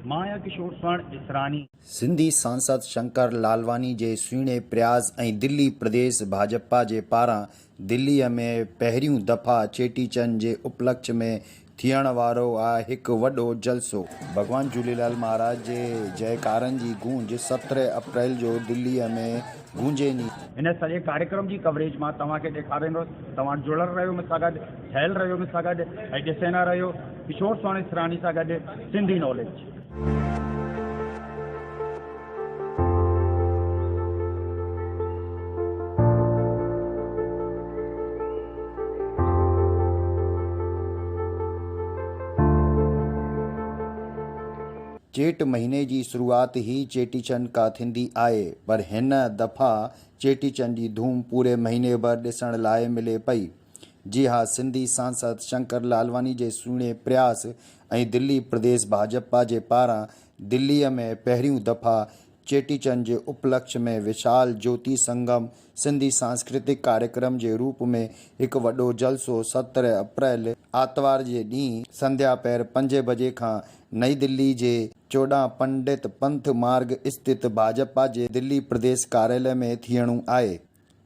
माया किशोर स्वर्ण इसरानी। सिंधी सांसद शंकर लालवानी जे सुहिणे प्रयास ऐं दिल्ली प्रदेश भाजपा जे पारां दिल्लीअ में पहिरियों दफ़ा चेटीचंड जे उपलक्ष्य में थियण वारो आहे हिकु वॾो जलसो। भॻवान झूलेलाल महाराज जे जयकारनि जी गूंज 17 अप्रैल जो दिल्लीअ में गूंजेनी। इन सॼे कार्यक्रम जी कवरेज मां तव्हांखे ॾेखारींदुसि। तव्हां जुड़ियल रहियो मूंसां गॾु, ठहियल रहियो मूंसां गॾु ऐं ॾिसंदा रहियो किशोर स्वर्ण इसरानी सां गॾु सिंधी नॉलेज। चेट महीने जी शुरूआत ही चेटीचंड का थींदी आहे, पर हिन दफ़ा चेटीचंड जी धूम पूरे महीने भर ॾिसण लाइ मिले पई। जी हाँ, सिंधी सांसद शंकर लालवानी जे सुहिणे प्रयास ऐं दिल्ली प्रदेश भाजपा जे पारां दिल्लीअ में पहिरियों दफ़ा चेटीचंड जे उपलक्ष्य में विशाल ज्योति संगम सिंधी सांस्कृतिक कार्यक्रम जे रूप में हिकु वॾो जलसो 17 अप्रैल आर्तवार जे ॾींहुं संध्या पहिर 5 बजे खां नई दिल्ली जे 14 पंडित पंथ मार्ग स्थित भाजपा जे दिल्ली प्रदेश कार्यालय में थियणो आहे।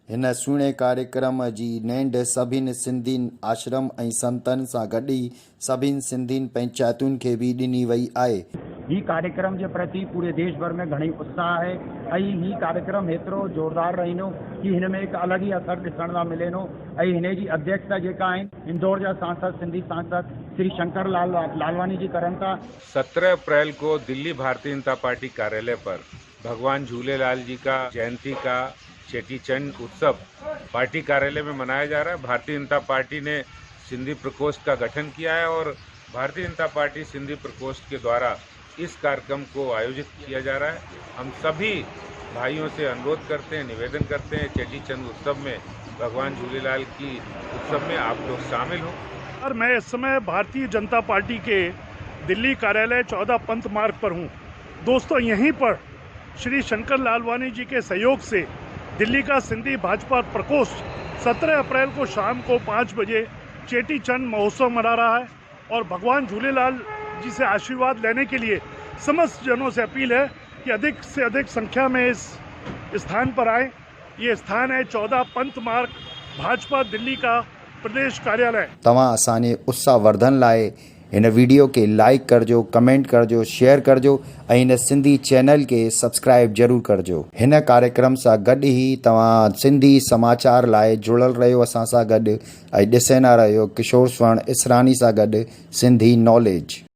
हिन सुहिणे कार्यक्रम जी नेंढ सभिनी सिंधियुनि आश्रम ऐं संतनि सां गॾु ई सभिनी सिंधियुनि पंचायतुनि खे बि ॾिनी वई आहे। ही कार्यक्रम के प्रति पूरे देश भर में घणी उत्साह है ऐं ही कार्यक्रम एतिरो ज़ोरदार रहींदो कि हिन में एक अलग ही असर ॾिसण लाइ मिलेनो। ऐं हिन जी अध्यक्षता जेका आहिनि इंदौर जा सांसद सिंधी सांसद श्री शंकर लालवानी जी करनि था। 17 अप्रैल को दिल्ली भारतीय जनता पार्टी कार्यालय पर भगवान झूलेलाल जी का जयंती का चेटीचंड उत्सव पार्टी कार्यालय में मनाया जा रहा है। भारतीय जनता पार्टी ने सिंधी प्रकोष्ठ का गठन किया है और भारतीय जनता पार्टी सिंधी प्रकोष्ठ के द्वारा इस कार्यक्रम को आयोजित किया जा रहा है। हम सभी भाइयों से अनुरोध करते हैं, निवेदन करते हैं, चेटीचंद उत्सव में भगवान झूलेलाल की उत्सव में आप लोग शामिल हों। और मैं इस समय भारतीय जनता पार्टी के दिल्ली कार्यालय 14 पंथ मार्ग पर हूँ। दोस्तों, यहीं पर श्री शंकर लालवानी जी के सहयोग से दिल्ली का सिंधी भाजपा प्रकोष्ठ 17 अप्रैल को शाम को 5 बजे चेटीचंद महोत्सव मना रहा है और भगवान झूलेलाल जी से आशीर्वाद लेने के लिए समस्त जनों से अपील है कि अधिक से अधिक संख्या में इस स्थान पर आए। ये स्थान है 14 पंथ मार्ग, भाजपा दिल्ली का प्रदेश कार्यालय। तव्हां असांजे उत्साह वर्धन लाइ हिन वीडियो के लाइक करजो, कमेंट करजो, शेयर करजो ऐं हिन सिंधी चैनल के सब्सक्राइब ज़रूर करजो। हिन कार्यक्रम सां गॾु ई तव्हां सिंधी समाचार लाइ जुड़ियल रहियो असां सां गॾु ऐं ॾिसंदा रहियो किशोर स्वर्ण इसरानी सां गॾु सिंधी नॉलेज।